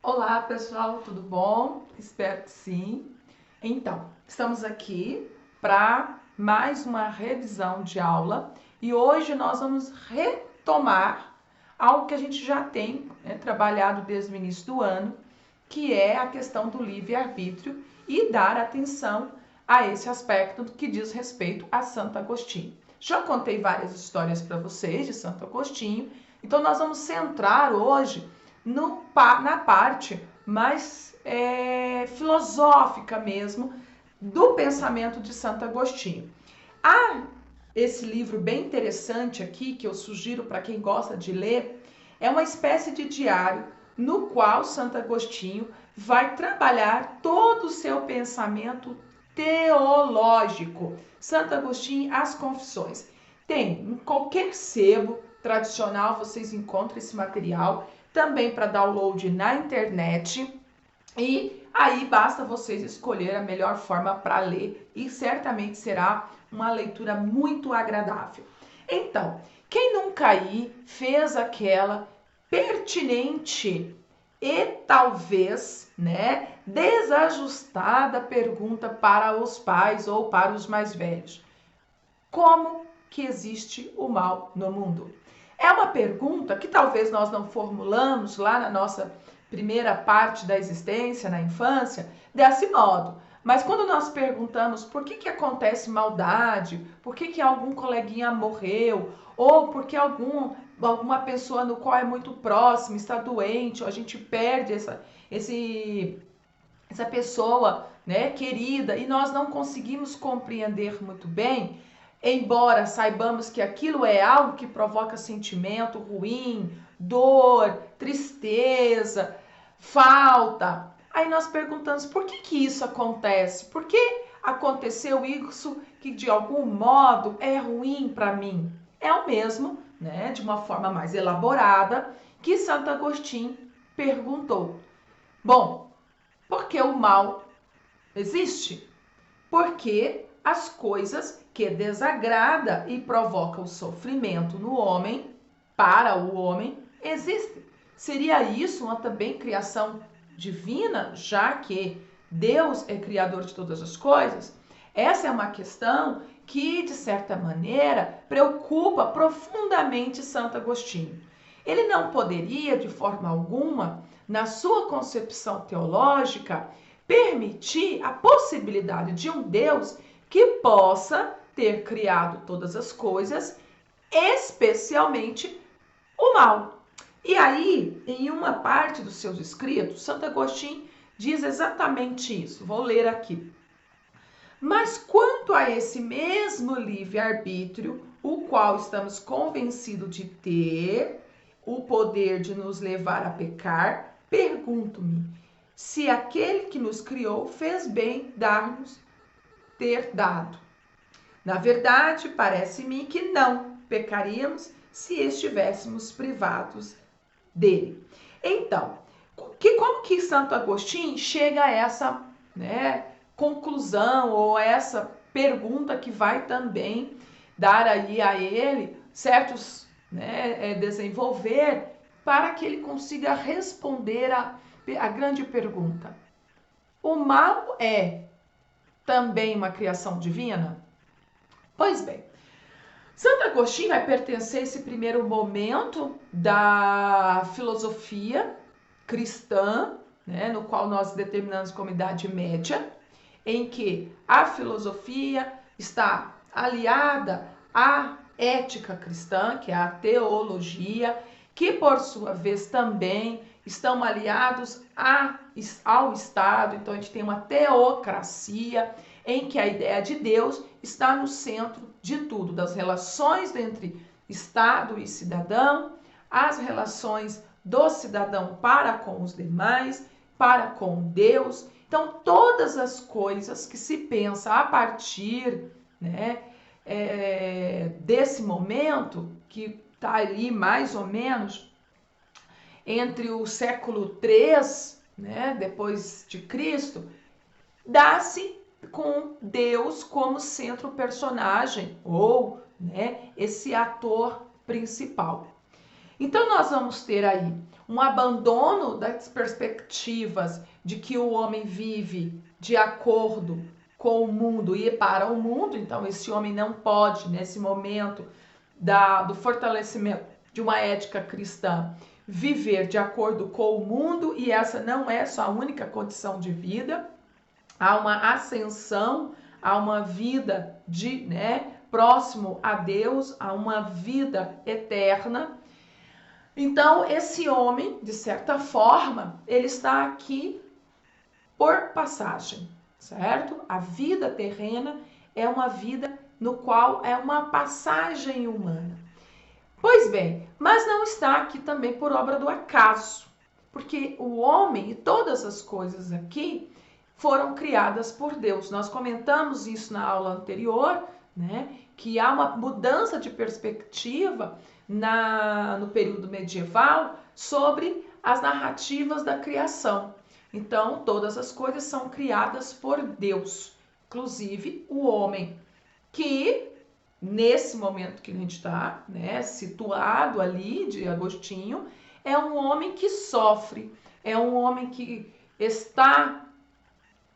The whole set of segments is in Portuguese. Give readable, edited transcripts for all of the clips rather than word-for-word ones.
Olá, pessoal, tudo bom? Espero que sim. Então, estamos aqui para mais uma revisão de aula e hoje nós vamos retomar algo que a gente já tem, trabalhado desde o início do ano, que é a questão do livre-arbítrio e dar atenção a esse aspecto que diz respeito a Santo Agostinho. Já contei várias histórias para vocês de Santo Agostinho, então nós vamos centrar hoje na parte mais filosófica mesmo do pensamento de Santo Agostinho. Há esse livro bem interessante aqui que eu sugiro para quem gosta de ler, é uma espécie de diário no qual Santo Agostinho vai trabalhar todo o seu pensamento teológico. Santo Agostinho, as Confissões. Tem em qualquer sebo tradicional, vocês encontram esse material, também para download na internet. E aí basta vocês escolher a melhor forma para ler e certamente será uma leitura muito agradável. Então, quem nunca aí fez aquela pertinente e talvez, desajustada pergunta para os pais ou para os mais velhos: como que existe o mal no mundo? É uma pergunta que talvez nós não formulamos lá na nossa primeira parte da existência, na infância, desse modo. Mas quando nós perguntamos por que acontece maldade, por que algum coleguinha morreu, ou porque alguma pessoa no qual é muito próximo está doente, ou a gente perde essa pessoa, querida, e nós não conseguimos compreender muito bem, embora saibamos que aquilo é algo que provoca sentimento ruim, dor, tristeza, falta. Aí nós perguntamos por que isso acontece? Por que aconteceu isso que de algum modo é ruim para mim? É o mesmo, de uma forma mais elaborada, que Santo Agostinho perguntou. Bom, por que o mal existe? Porque as coisas que desagrada e provoca o sofrimento no homem, para o homem, existem. Seria isso uma também criação divina, já que Deus é criador de todas as coisas? Essa é uma questão que, de certa maneira, preocupa profundamente Santo Agostinho. Ele não poderia, de forma alguma, na sua concepção teológica, permitir a possibilidade de um Deus que possa ter criado todas as coisas, especialmente o mal. E aí, em uma parte dos seus escritos, Santo Agostinho diz exatamente isso. Vou ler aqui. Mas quanto a esse mesmo livre-arbítrio, o qual estamos convencidos de ter o poder de nos levar a pecar, pergunto-me se aquele que nos criou fez bem dar-nos ter dado. Na verdade, parece-me que não pecaríamos se estivéssemos privados dele. Então, como que Santo Agostinho chega a essa conclusão ou essa pergunta que vai também dar aí a ele certos desenvolver para que ele consiga responder a grande pergunta: o mal é também uma criação divina? Pois bem, Santo Agostinho vai pertencer a esse primeiro momento da filosofia cristã, no qual nós determinamos como Idade Média, em que a filosofia está aliada à ética cristã, que é a teologia, que por sua vez também estão aliados ao Estado. Então a gente tem uma teocracia em que a ideia de Deus está no centro de tudo, das relações entre Estado e cidadão, as relações do cidadão para com os demais, para com Deus. Então todas as coisas que se pensa a partir desse momento, que está ali mais ou menos entre o século 3, depois de Cristo, dá-se com Deus como centro personagem ou esse ator principal. Então nós vamos ter aí um abandono das perspectivas de que o homem vive de acordo com o mundo e para o mundo. Então esse homem não pode, nesse momento do fortalecimento de uma ética cristã, viver de acordo com o mundo, e essa não é sua única condição de vida. Há uma ascensão, há uma vida próximo a Deus, há uma vida eterna. Então esse homem, de certa forma, ele está aqui por passagem, certo? A vida terrena é uma vida no qual é uma passagem humana. Pois bem, mas não está aqui também por obra do acaso, porque o homem e todas as coisas aqui foram criadas por Deus. Nós comentamos isso na aula anterior, né? Que há uma mudança de perspectiva no período medieval sobre as narrativas da criação. Então, todas as coisas são criadas por Deus, inclusive o homem, que nesse momento que a gente está, né, situado ali de Agostinho, é um homem que sofre, é um homem que está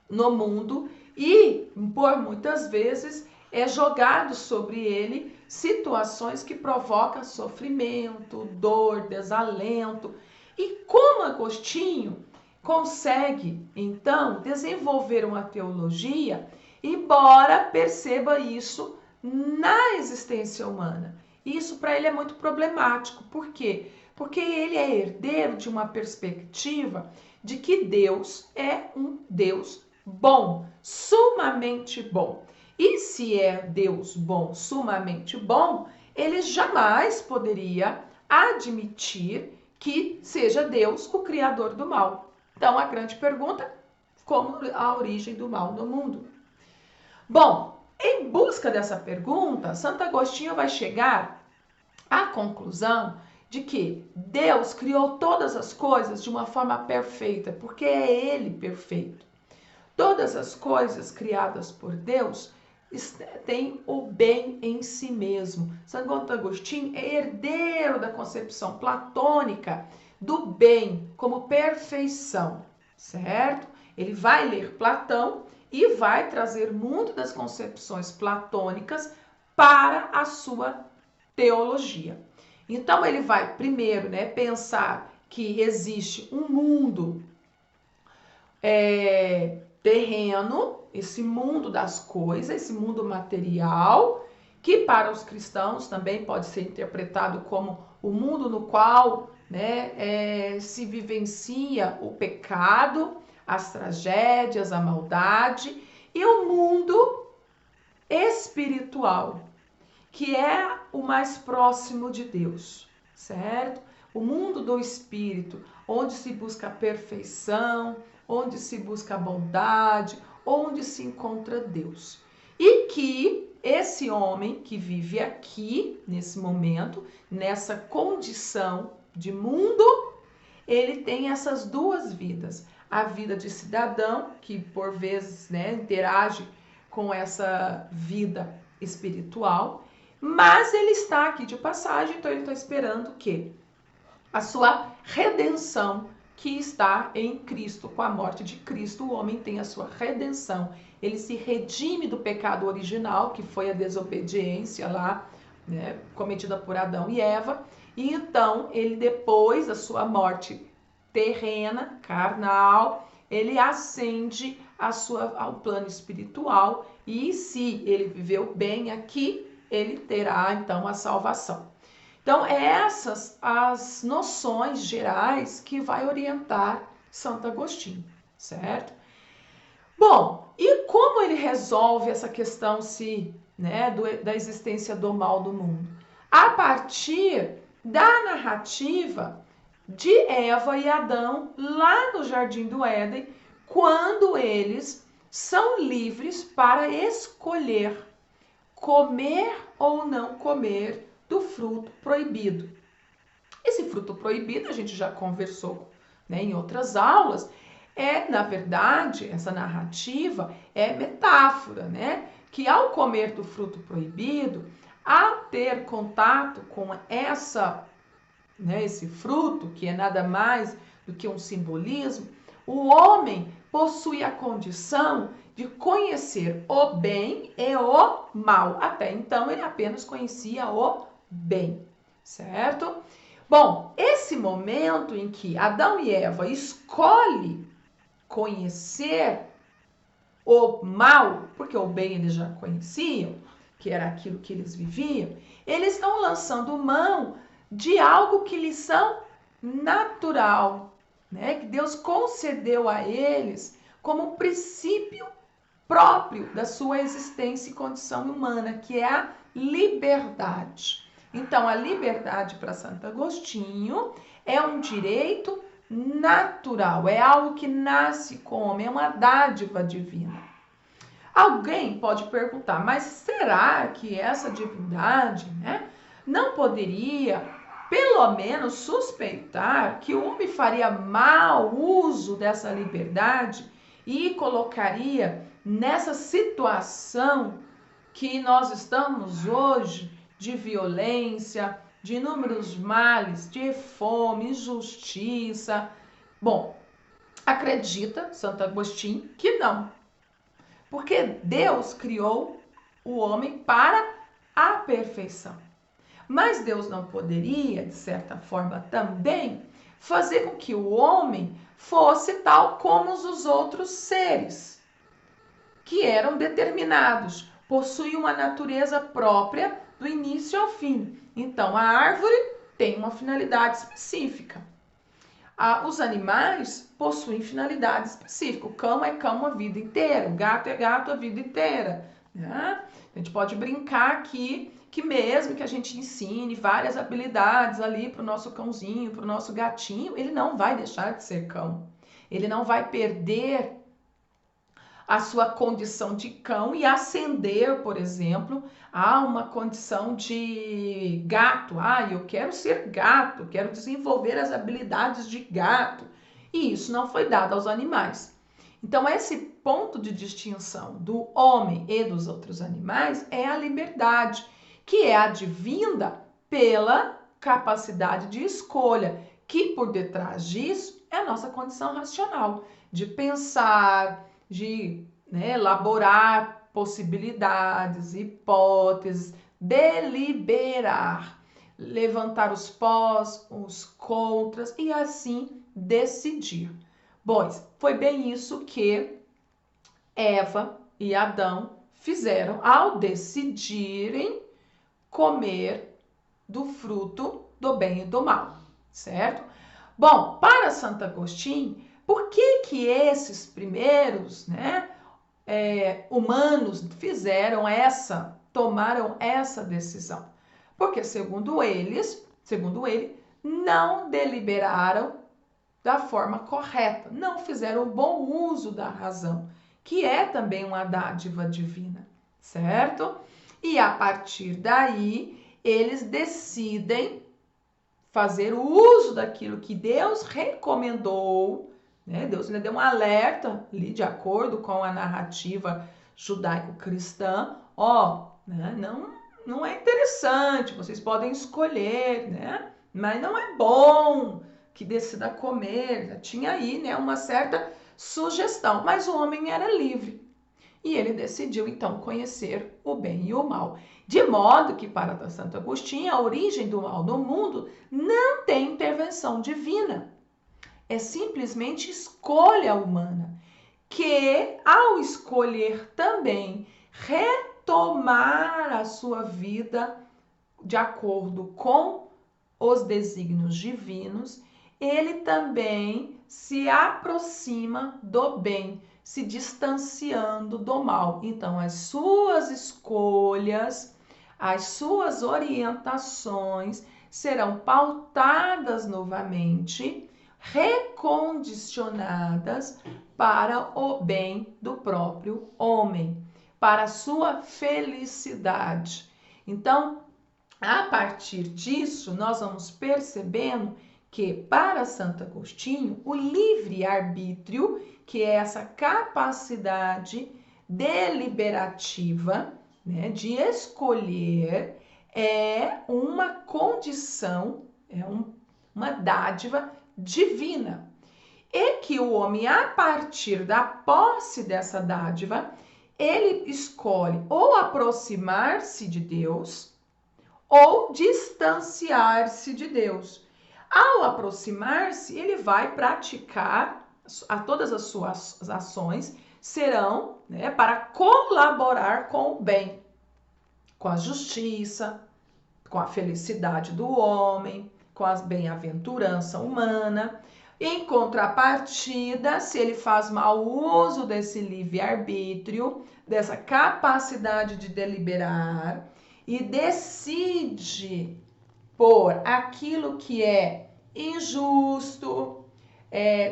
no mundo e, por muitas vezes, é jogado sobre ele situações que provocam sofrimento, dor, desalento. E como Agostinho consegue, então, desenvolver uma teologia, embora perceba isso na existência humana. Isso para ele é muito problemático. Por quê? Porque ele é herdeiro de uma perspectiva de que Deus é um Deus bom, sumamente bom. E se é Deus bom, sumamente bom, ele jamais poderia admitir que seja Deus o criador do mal. Então a grande pergunta, como a origem do mal no mundo? Bom, em busca dessa pergunta, Santo Agostinho vai chegar à conclusão de que Deus criou todas as coisas de uma forma perfeita, porque é Ele perfeito. Todas as coisas criadas por Deus têm o bem em si mesmo. Santo Agostinho é herdeiro da concepção platônica do bem como perfeição, certo? Ele vai ler Platão e vai trazer muito das concepções platônicas para a sua teologia. Então ele vai primeiro, pensar que existe um mundo terreno, esse mundo das coisas, esse mundo material, que para os cristãos também pode ser interpretado como o mundo no qual se vivencia o pecado, as tragédias, a maldade, e o mundo espiritual, que é o mais próximo de Deus, certo? O mundo do espírito, onde se busca a perfeição, onde se busca a bondade, onde se encontra Deus. E que esse homem que vive aqui, nesse momento, nessa condição de mundo, ele tem essas duas vidas. A vida de cidadão, que por vezes interage com essa vida espiritual, mas ele está aqui de passagem, então ele está esperando o quê? A sua redenção, que está em Cristo. Com a morte de Cristo, o homem tem a sua redenção. Ele se redime do pecado original, que foi a desobediência lá, cometida por Adão e Eva. E então, ele depois da sua morte terrena, carnal, ele ascende ao plano espiritual. E se ele viveu bem aqui, ele terá então a salvação. Então, essas as noções gerais que vai orientar Santo Agostinho, certo? Bom, e como ele resolve essa questão da existência do mal do mundo? A partir da narrativa de Eva e Adão lá no Jardim do Éden, quando eles são livres para escolher comer ou não comer do fruto proibido. Esse fruto proibido, a gente já conversou em outras aulas, na verdade, essa narrativa é metáfora, que ao comer do fruto proibido, ao ter contato com essa né, esse fruto, que é nada mais do que um simbolismo, o homem possui a condição de conhecer o bem e o mal. Até então ele apenas conhecia o bem, certo? Bom, esse momento em que Adão e Eva escolhem conhecer o mal, porque o bem eles já conheciam, que era aquilo que eles viviam, eles estão lançando mão de algo que lhes são natural, né? Que Deus concedeu a eles como um princípio próprio da sua existência e condição humana, que é a liberdade. Então, a liberdade para Santo Agostinho é um direito natural, é algo que nasce com o homem, é uma dádiva divina. Alguém pode perguntar, mas será que essa divindade, né, não poderia, pelo menos, suspeitar que o homem faria mau uso dessa liberdade e colocaria nessa situação que nós estamos hoje de violência, de inúmeros males, de fome, injustiça? Bom, acredita Santo Agostinho que não. Porque Deus criou o homem para a perfeição. Mas Deus não poderia, de certa forma, também fazer com que o homem fosse tal como os outros seres, que eram determinados, possuíam uma natureza própria do início ao fim. Então, a árvore tem uma finalidade específica. Os animais possuem finalidade específica. O cão é cão a vida inteira, o gato é gato a vida inteira, né? A gente pode brincar aqui que mesmo que a gente ensine várias habilidades ali para o nosso cãozinho, para o nosso gatinho, ele não vai deixar de ser cão. Ele não vai perder a sua condição de cão e ascender, por exemplo, a uma condição de gato. Eu quero ser gato, quero desenvolver as habilidades de gato. E isso não foi dado aos animais. Então, esse ponto de distinção do homem e dos outros animais é a liberdade, que é advinda pela capacidade de escolha, que por detrás disso é a nossa condição racional, de pensar, de elaborar possibilidades, hipóteses, deliberar, levantar os pós, os contras e assim decidir. Pois foi bem isso que Eva e Adão fizeram ao decidirem comer do fruto do bem e do mal, certo? Bom, para Santo Agostinho, por que esses primeiros, humanos tomaram essa decisão? Porque segundo ele, não deliberaram da forma correta, não fizeram o bom uso da razão, que é também uma dádiva divina, certo? E a partir daí, eles decidem fazer o uso daquilo que Deus recomendou, né? Deus ainda deu um alerta ali, de acordo com a narrativa judaico-cristã, não é interessante, vocês podem escolher, né? Mas não é bom que decida comer. Já tinha aí, uma certa sugestão, mas o homem era livre. E ele decidiu, então, conhecer o bem e o mal. De modo que, para Santo Agostinho, a origem do mal no mundo não tem intervenção divina. É simplesmente escolha humana, que, ao escolher também retomar a sua vida de acordo com os desígnios divinos, ele também se aproxima do bem, se distanciando do mal. Então, as suas escolhas, as suas orientações serão pautadas novamente, recondicionadas para o bem do próprio homem, para a sua felicidade. Então, a partir disso, nós vamos percebendo que, para Santo Agostinho, o livre-arbítrio, que é essa capacidade deliberativa, de escolher, é uma condição, uma dádiva divina. E que o homem, a partir da posse dessa dádiva, ele escolhe ou aproximar-se de Deus ou distanciar-se de Deus. Ao aproximar-se, ele vai praticar, todas as suas ações serão, né, para colaborar com o bem, com a justiça, com a felicidade do homem, com a bem-aventurança humana. Em contrapartida, se ele faz mau uso desse livre-arbítrio, dessa capacidade de deliberar e decide por aquilo que é injusto,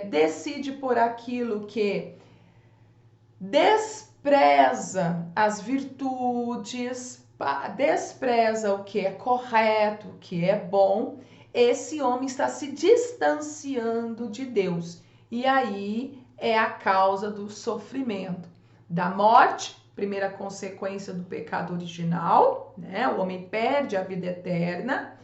decide por aquilo que despreza as virtudes, despreza o que é correto, o que é bom, esse homem está se distanciando de Deus. E aí é a causa do sofrimento, da morte, primeira consequência do pecado original, né? O homem perde a vida eterna,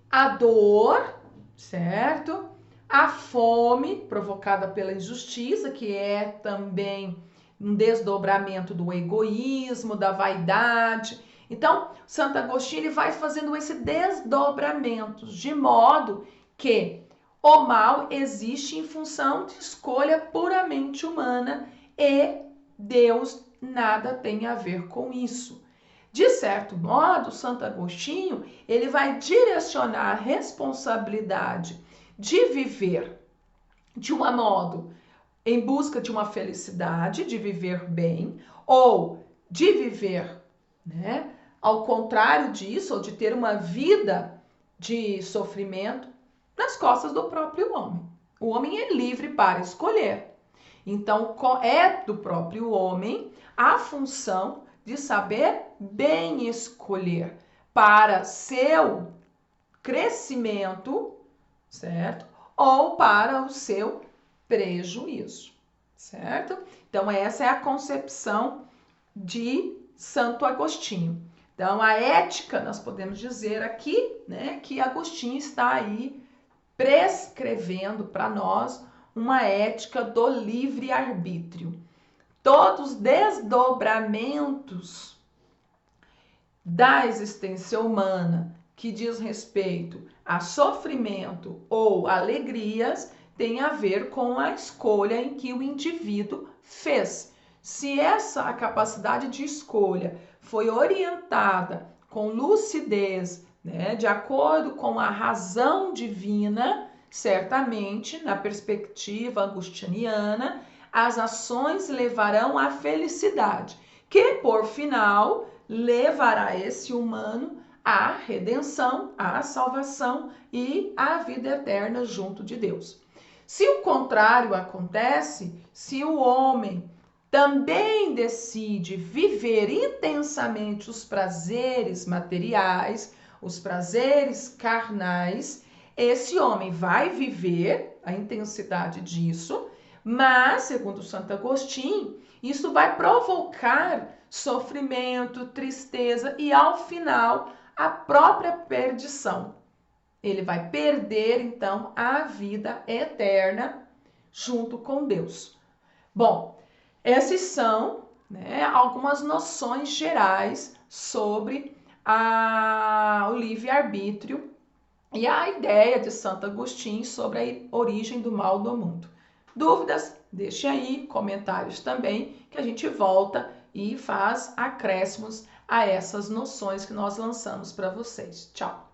a dor, certo? A fome provocada pela injustiça, que é também um desdobramento do egoísmo, da vaidade. Então, Santo Agostinho ele vai fazendo esse desdobramento, de modo que o mal existe em função de escolha puramente humana e Deus nada tem a ver com isso. De certo modo, Santo Agostinho ele vai direcionar a responsabilidade de viver de um modo em busca de uma felicidade, de viver bem, ou de viver, né, ao contrário disso, ou de ter uma vida de sofrimento nas costas do próprio homem. O homem é livre para escolher. Então, é do próprio homem a função de saber bem escolher para seu crescimento, certo? Ou para o seu prejuízo, certo? Então, essa é a concepção de Santo Agostinho. Então, a ética, nós podemos dizer aqui, né, que Agostinho está aí prescrevendo para nós uma ética do livre-arbítrio. Todos os desdobramentos da existência humana que diz respeito a sofrimento ou alegrias tem a ver com a escolha em que o indivíduo fez. Se essa capacidade de escolha foi orientada com lucidez, né, de acordo com a razão divina, certamente, na perspectiva agostiniana, as ações levarão à felicidade, que, por final, levará esse humano à redenção, à salvação e à vida eterna junto de Deus. Se o contrário acontece, se o homem também decide viver intensamente os prazeres materiais, os prazeres carnais, esse homem vai viver a intensidade disso, mas, segundo Santo Agostinho, isso vai provocar sofrimento, tristeza e, ao final, a própria perdição. Ele vai perder, então, a vida eterna junto com Deus. Bom, essas são, né, algumas noções gerais sobre o livre-arbítrio e a ideia de Santo Agostinho sobre a origem do mal do mundo. Dúvidas? Deixe aí, comentários também, que a gente volta e faz acréscimos a essas noções que nós lançamos para vocês. Tchau!